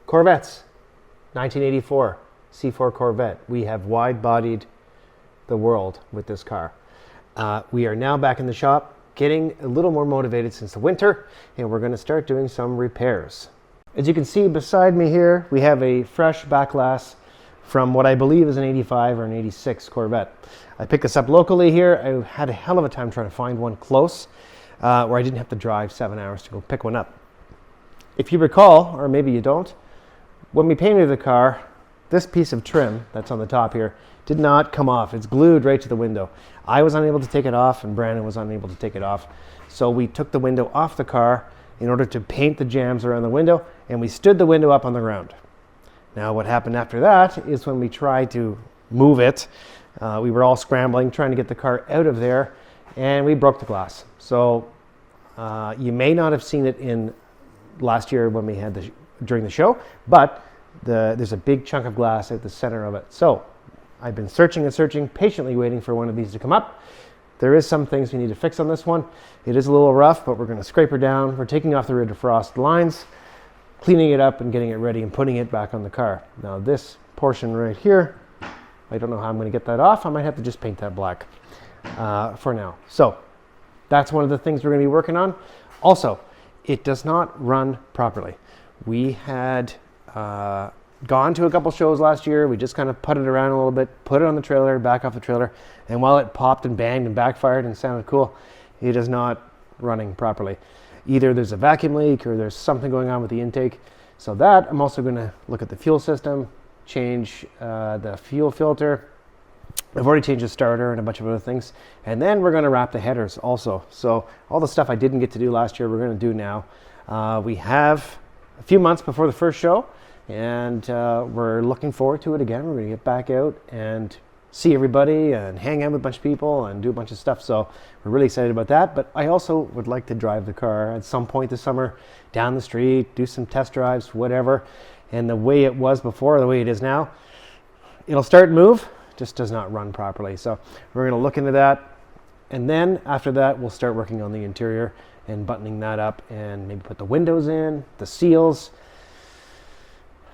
Corvettes, 1984 C4 Corvette. We have wide-bodied the world with this car. We are now back in the shop, getting a little more motivated since the winter, and we're going to start doing some repairs. As you can see beside me here, we have a fresh back glass from what I believe is an 85 or an 86 Corvette. I picked this up locally here. I had a hell of a time trying to find one close where I didn't have to drive 7 hours to go pick one up. If you recall, or maybe you don't, when we painted the car, this piece of trim that's on the top here did not come off. It's glued right to the window. I was unable to take it off and Brandon was unable to take it off. So we took the window off the car in order to paint the jambs around the window, and we stood the window up on the ground. Now what happened after that is when we tried to move it, we were all scrambling trying to get the car out of there, and we broke the glass. So you may not have seen it in last year when we had during the show, but there's a big chunk of glass at the center of it. So I've been searching and searching, patiently waiting for one of these to come up. There is some things we need to fix on this one. It is a little rough, but we're going to scrape her down. We're taking off the rear defrost lines, cleaning it up and getting it ready and putting it back on the car. Now this portion right here, I don't know how I'm going to get that off. I might have to just paint that black for now. So that's one of the things we're going to be working on. Also, it does not run properly. We had gone to a couple shows last year. We just kind of putted around a little bit, put it on the trailer, back off the trailer, and while it popped and banged and backfired and sounded cool, it is not running properly. Either there's a vacuum leak or there's something going on with the intake. So that, I'm also going to look at the fuel system, change the fuel filter. I've already changed the starter and a bunch of other things. And then we're going to wrap the headers also. So all the stuff I didn't get to do last year, we're going to do now. We have a few months before the first show, and we're looking forward to it again. We're going to get back out and see everybody and hang out with a bunch of people and do a bunch of stuff. So we're really excited about that. But I also would like to drive the car at some point this summer down the street, do some test drives, whatever. And the way it was before, the way it is now, it'll start and move, just does not run properly. So we're going to look into that. And then after that, we'll start working on the interior and buttoning that up and maybe put the windows in, the seals.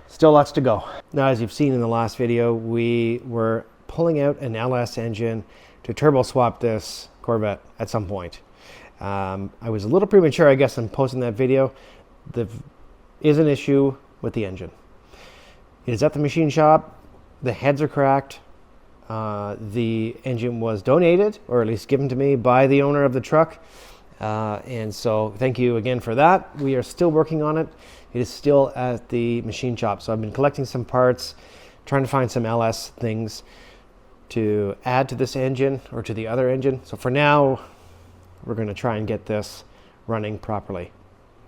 Still lots to go. Now, as you've seen in the last video, we were pulling out an LS engine to turbo swap this Corvette at some point. I was a little premature, I guess, in posting that video. There is an issue with the engine. It is at the machine shop. The heads are cracked. The engine was donated, or at least given to me, by the owner of the truck. And so thank you again for that. We are still working on it. It is still at the machine shop. So I've been collecting some parts, trying to find some LS things to add to this engine or to the other engine. So for now, we're going to try and get this running properly.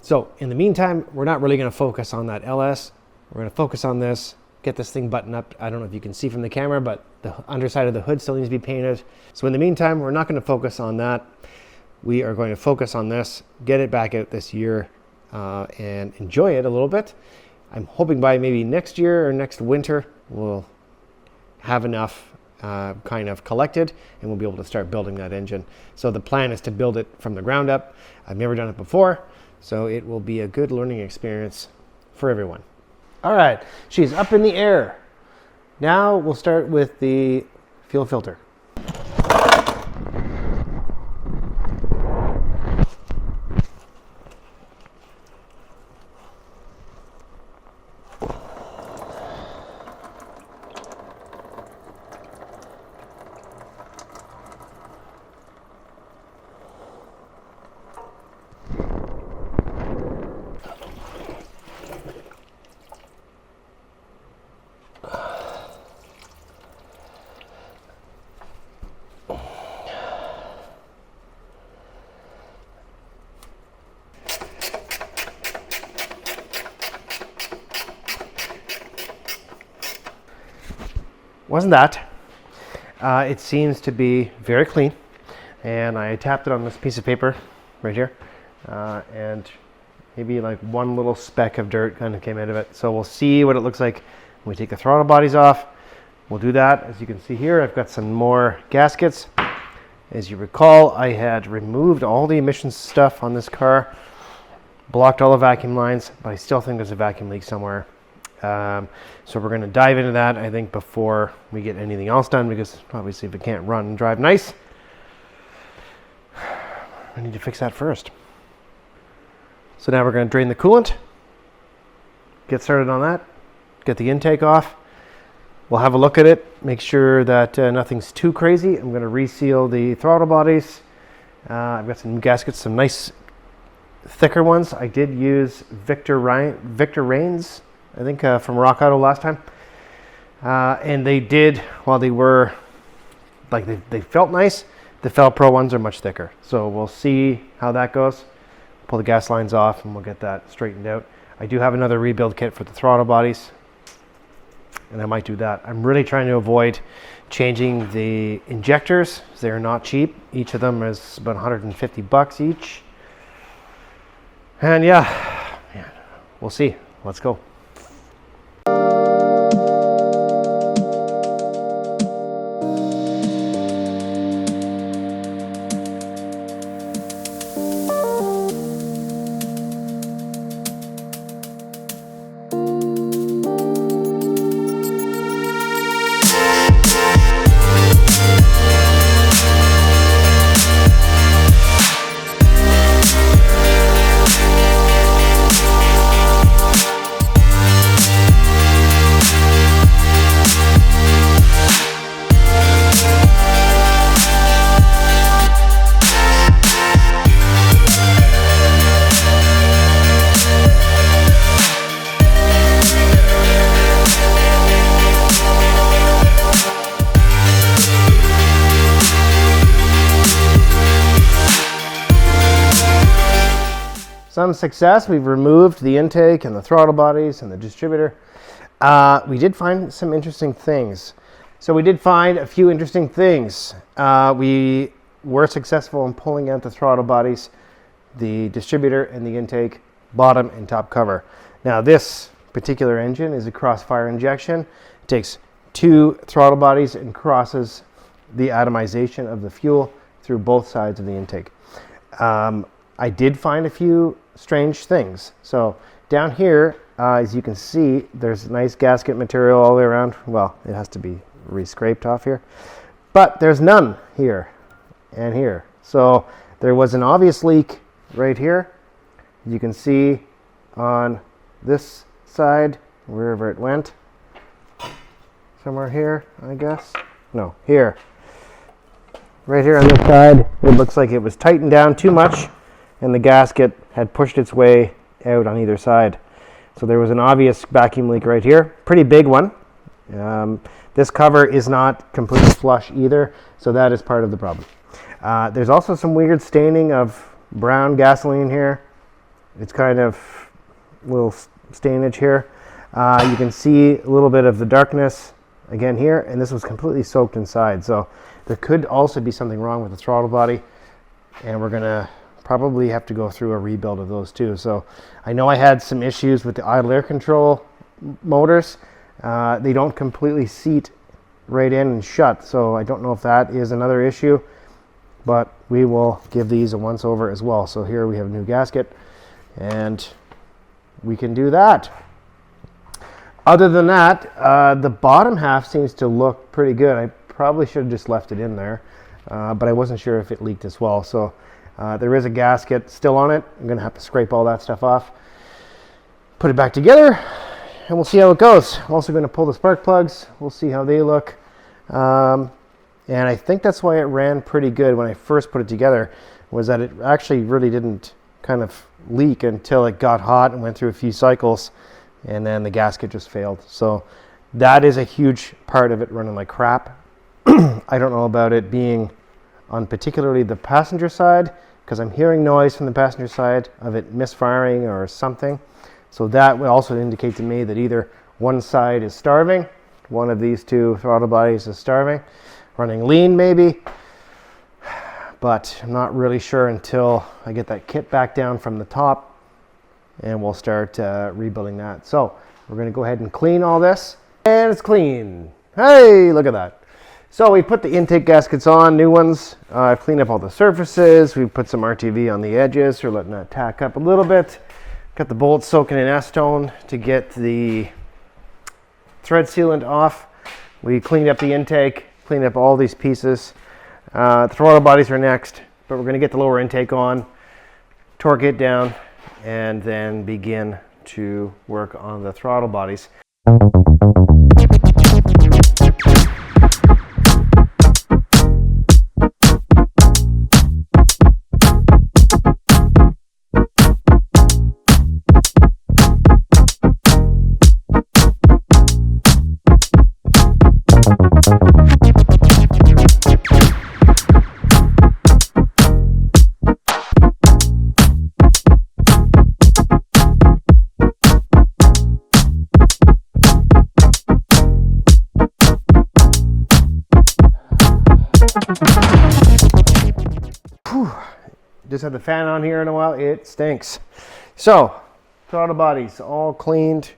So in the meantime, we're not really going to focus on that LS. We're going to focus on this, get this thing buttoned up. I don't know if you can see from the camera, but the underside of the hood still needs to be painted. So in the meantime, we're not going to focus on that. We are going to focus on this, get it back out this year, and enjoy it a little bit. I'm hoping by maybe next year or next winter, we'll have enough kind of collected and we'll be able to start building that engine. So the plan is to build it from the ground up. I've never done it before, so it will be a good learning experience for everyone. All right, she's up in the air. Now we'll start with the fuel filter. Wasn't that? It seems to be very clean, and I tapped it on this piece of paper right here, and maybe like one little speck of dirt kind of came out of it. So we'll see what it looks like when we take the throttle bodies off. We'll do that. As you can see here, I've got some more gaskets. As you recall, I had removed all the emissions stuff on this car, blocked all the vacuum lines, but I still think there's a vacuum leak somewhere. So we're going to dive into that, I think, before we get anything else done, because obviously if it can't run and drive nice, I need to fix that first. So now we're going to drain the coolant, get started on that, get the intake off. We'll have a look at it, make sure that nothing's too crazy. I'm going to reseal the throttle bodies. I've got some new gaskets, some nice thicker ones. I did use Victor Rains, I think, from Rock Auto last time. And they did, while they were, like, they felt nice, the Fel-Pro ones are much thicker. So we'll see how that goes. Pull the gas lines off and we'll get that straightened out. I do have another rebuild kit for the throttle bodies, and I might do that. I'm really trying to avoid changing the injectors. They're not cheap. Each of them is about 150 bucks each. And yeah, we'll see. Let's go. Some success. We've removed the intake and the throttle bodies and the distributor. We did find some interesting things. So we did find a few interesting things. We were successful in pulling out the throttle bodies, the distributor, and the intake, bottom and top cover. Now this particular engine is a Crossfire injection. It takes 2 throttle bodies and crosses the atomization of the fuel through both sides of the intake. I did find a few strange things. So down here, as you can see, there's nice gasket material all the way around. Well, it has to be re-scraped off here, but there's none here and here. So there was an obvious leak right here. You can see on this side, wherever it went, somewhere here, I guess. No, here. Right here on this side, it looks like it was tightened down too much, and the gasket had pushed its way out on either side. So there was an obvious vacuum leak right here. Pretty big one. This cover is not completely flush either, so that is part of the problem. There's also some weird staining of brown gasoline here. It's kind of a little stainage here. You can see a little bit of the darkness again here, and this was completely soaked inside. So there could also be something wrong with the throttle body, and we're gonna probably have to go through a rebuild of those too. So I know I had some issues with the idle air control motors. They don't completely seat right in and shut, so I don't know if that is another issue, but we will give these a once over as well. So here we have a new gasket, and we can do that. Other than that, the bottom half seems to look pretty good. I probably should have just left it in there, but I wasn't sure if it leaked as well. So there is a gasket still on it. I'm going to have to scrape all that stuff off, put it back together, and we'll see how it goes. I'm also going to pull the spark plugs. We'll see how they look. And I think that's why it ran pretty good when I first put it together, was that it actually really didn't kind of leak until it got hot and went through a few cycles, and then the gasket just failed. So that is a huge part of it running like crap. I don't know about it being on particularly the passenger side, because I'm hearing noise from the passenger side of it misfiring or something. So that would also indicate to me that either one side is starving, one of these two throttle bodies is starving, running lean maybe, but I'm not really sure until I get that kit back down from the top, and we'll start rebuilding that. So we're going to go ahead and clean all this, and it's clean. Hey, look at that. So we put the intake gaskets on, new ones. I've cleaned up all the surfaces. We put some RTV on the edges. We're letting that tack up a little bit. Got the bolts soaking in acetone to get the thread sealant off. We cleaned up the intake, cleaned up all these pieces. The throttle bodies are next, but we're going to get the lower intake on, torque it down, and then begin to work on the throttle bodies. Just had the fan on here in a while. It stinks. So, throttle bodies all cleaned,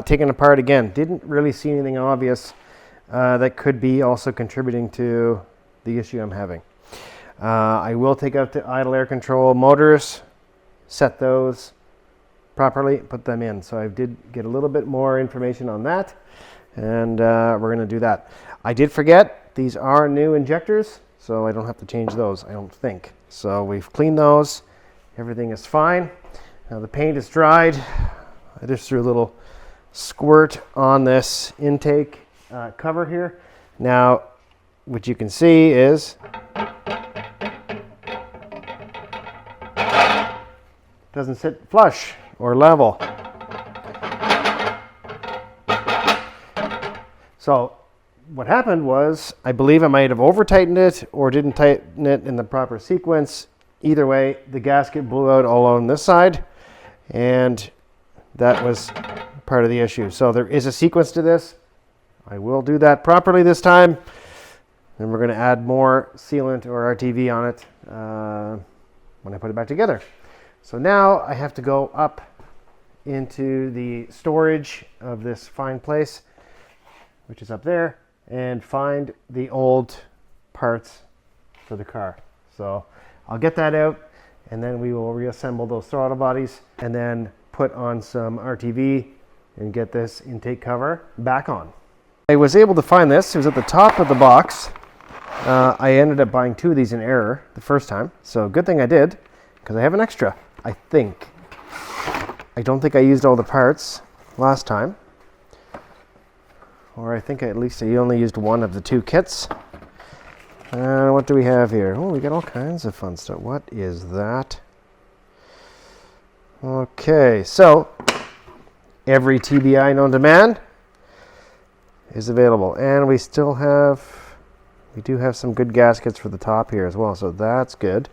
taken apart again. Didn't really see anything obvious that could be also contributing to the issue I'm having. I will take out the idle air control motors, set those properly, put them in. So I did get a little bit more information on that, and we're going to do that. I did forget, these are new injectors, so I don't have to change those, I don't think. So we've cleaned those. Everything is fine. Now the paint is dried. I just threw a little squirt on this intake cover here. Now, what you can see is it doesn't sit flush or level. So what happened was, I believe I might have over-tightened it or didn't tighten it in the proper sequence. Either way, the gasket blew out all on this side, and that was part of the issue. So there is a sequence to this. I will do that properly this time, and we're going to add more sealant or RTV on it when I put it back together. So now I have to go up into the storage of this fine place, which is up there, and find the old parts for the car. So I'll get that out, and then we will reassemble those throttle bodies and then put on some RTV and get this intake cover back on. I was able to find this. It was at the top of the box. I ended up buying 2 of these in error the first time, so good thing I did, because I have an extra, I think. I don't think I used all the parts last time. Or I think at least I only used one of the 2 kits. What do we have here? Oh, we got all kinds of fun stuff. What is that? Okay, so every TBI known to man is available. And we do have some good gaskets for the top here as well, so that's good.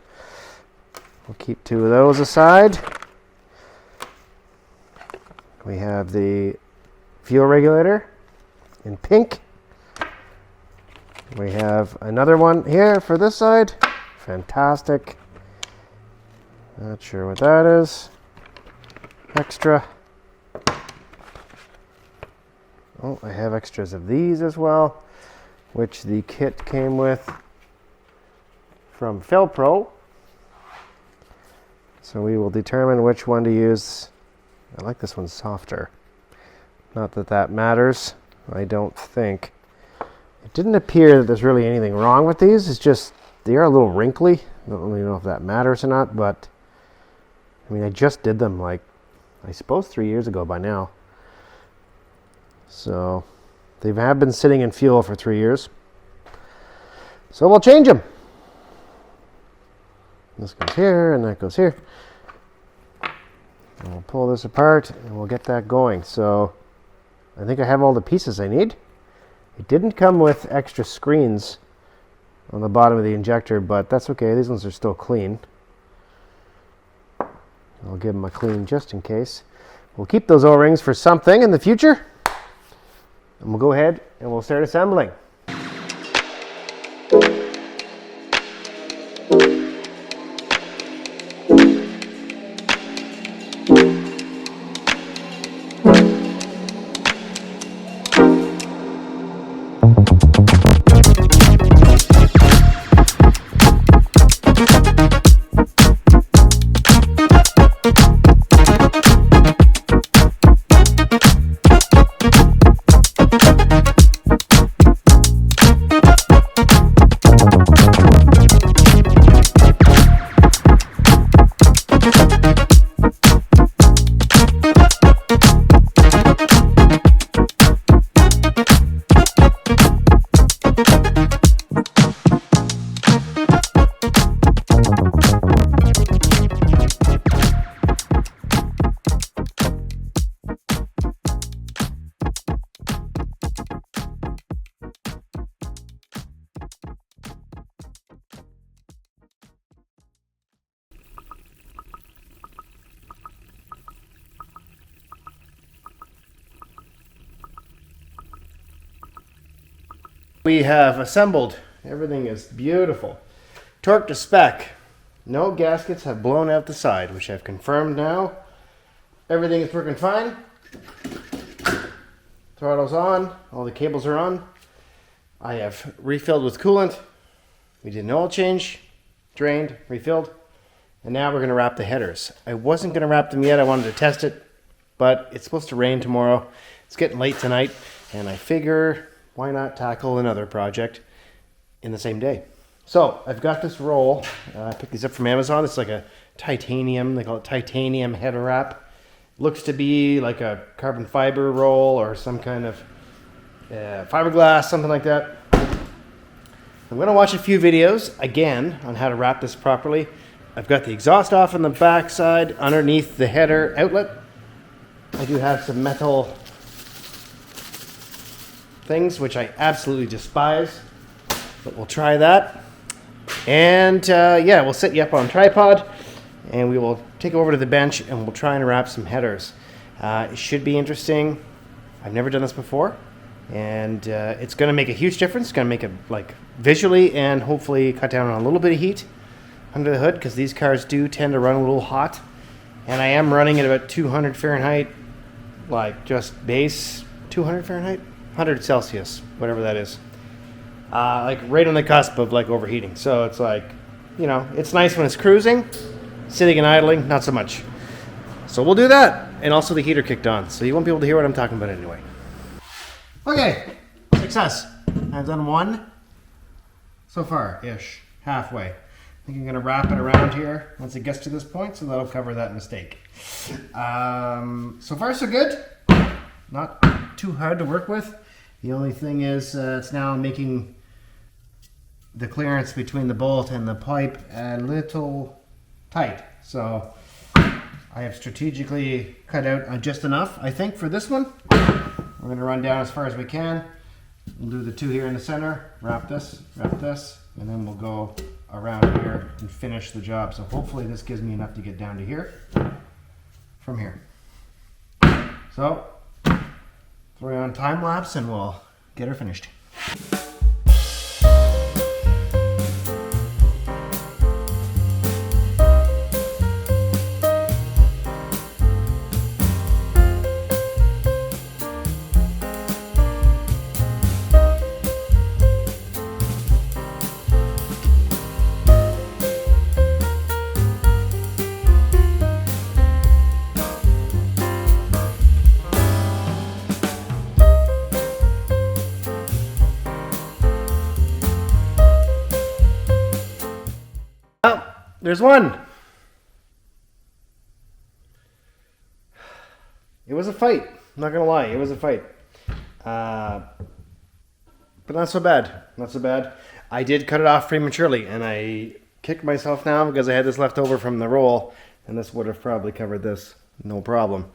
We'll keep 2 of those aside. We have the fuel regulator in pink. We have another one here for this side. Fantastic. Not sure what that is. Extra. Oh, I have extras of these as well, which the kit came with from Felpro. So we will determine which one to use. I like this one softer. Not that that matters. I don't think. It didn't appear that there's really anything wrong with these. It's just they are a little wrinkly. I don't really know if that matters or not, but I mean, I just did them like, I suppose 3 years ago by now. So they have been sitting in fuel for 3 years. So we'll change them. This goes here and that goes here. And we'll pull this apart and we'll get that going. So I think I have all the pieces I need. It didn't come with extra screens on the bottom of the injector, but that's okay. These ones are still clean. I'll give them a clean just in case. We'll keep those O-rings for something in the future. And we'll go ahead and we'll start assembling. We have assembled. Everything is beautiful. Torque to spec. No gaskets have blown out the side, which I've confirmed now. Everything is working fine. Throttle's on. All the cables are on. I have refilled with coolant. We did an oil change. Drained, refilled. And now we're going to wrap the headers. I wasn't going to wrap them yet. I wanted to test it. But it's supposed to rain tomorrow. It's getting late tonight. And I figure, why not tackle another project in the same day? So I've got this roll. I picked these up from Amazon. It's like a titanium. They call it titanium header wrap. Looks to be like a carbon fiber roll or some kind of fiberglass, something like that. I'm going to watch a few videos again on how to wrap this properly. I've got the exhaust off on the back side underneath the header outlet. I do have some metal things which I absolutely despise, but we'll try that. And yeah, we'll set you up on tripod and we will take over to the bench and we'll try and wrap some headers. It should be interesting. I've never done this before, and it's going to make a huge difference. It's going to make it like visually and hopefully cut down on a little bit of heat under the hood, because these cars do tend to run a little hot. And I am running at about 200 Fahrenheit, like just base 200 Fahrenheit, 100 Celsius, whatever that is. Like right on the cusp of like overheating. So it's like, you know, it's nice when it's cruising, sitting and idling, not so much. So we'll do that. And also the heater kicked on, so you won't be able to hear what I'm talking about anyway. Okay, success. I've done one so far-ish, halfway. I think I'm going to wrap it around here once it gets to this point, so that'll cover that mistake. So far so good. Not too hard to work with. The only thing is it's now making the clearance between the bolt and the pipe a little tight. So I have strategically cut out just enough, I think, for this one. We're going to run down as far as we can. We'll do the two here in the center, wrap this, and then we'll go around here and finish the job. So hopefully this gives me enough to get down to here from here. So throw it on time lapse and we'll get her finished. There's one. It was a fight. I'm not gonna lie, it was a fight. But not so bad. Not so bad. I did cut it off prematurely, and I kicked myself now because I had this left over from the roll, and this would have probably covered this, no problem.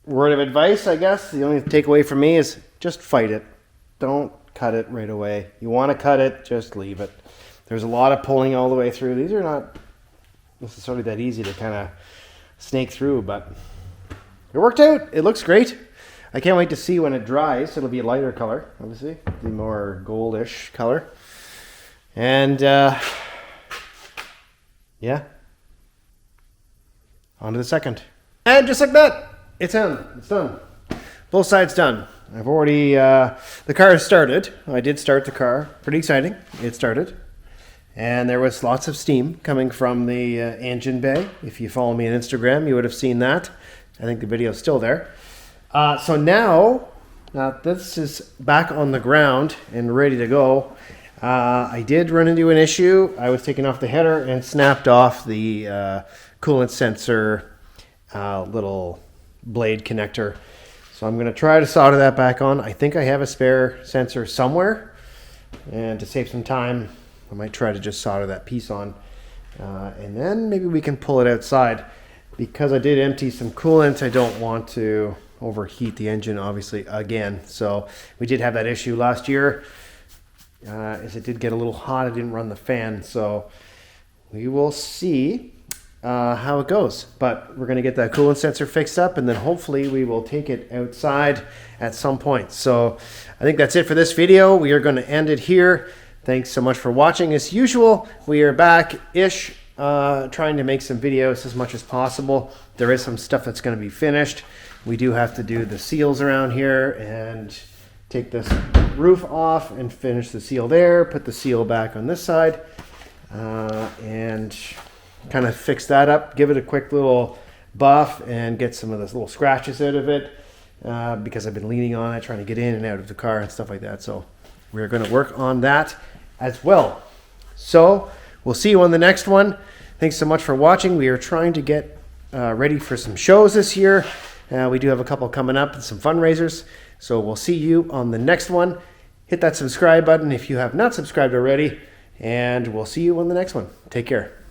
Word of advice, I guess, the only takeaway from me is just fight it. Don't cut it right away. You want to cut it, just leave it. There's a lot of pulling all the way through. These are not necessarily that easy to kind of snake through, but it worked out. It looks great. I can't wait to see when it dries. It'll be a lighter color, obviously, the more goldish color. And yeah, on to the second. And just like that, it's in. It's done. Both sides done. I've already, the car has started. I did start the car. Pretty exciting. It started. And there was lots of steam coming from the engine bay. If you follow me on Instagram, you would have seen that. I think the video is still there. So now this is back on the ground and ready to go. I did run into an issue. I was taking off the header and snapped off the coolant sensor little blade connector. So I'm going to try to solder that back on. I think I have a spare sensor somewhere. And to save some time, I might try to just solder that piece on. And then maybe we can pull it outside. Because I did empty some coolant, I don't want to overheat the engine, obviously, again. So we did have that issue last year. As it did get a little hot, I didn't run the fan. So we will see. how it goes. But we're going to get that coolant sensor fixed up, and then hopefully we will take it outside at some point. So I think that's it for this video. We are going to end it here. Thanks so much for watching. As usual, we are back-ish, trying to make some videos as much as possible. There is some stuff that's going to be finished. We do have to do the seals around here and take this roof off and finish the seal there, put the seal back on this side, and kind of fix that up, give it a quick little buff and get some of those little scratches out of it, because I've been leaning on it, trying to get in and out of the car and stuff like that. So we're going to work on that as well. So we'll see you on the next one. Thanks so much for watching. We are trying to get ready for some shows this year. We do have a couple coming up and some fundraisers. So we'll see you on the next one. Hit that subscribe button if you have not subscribed already, and we'll see you on the next one. Take care.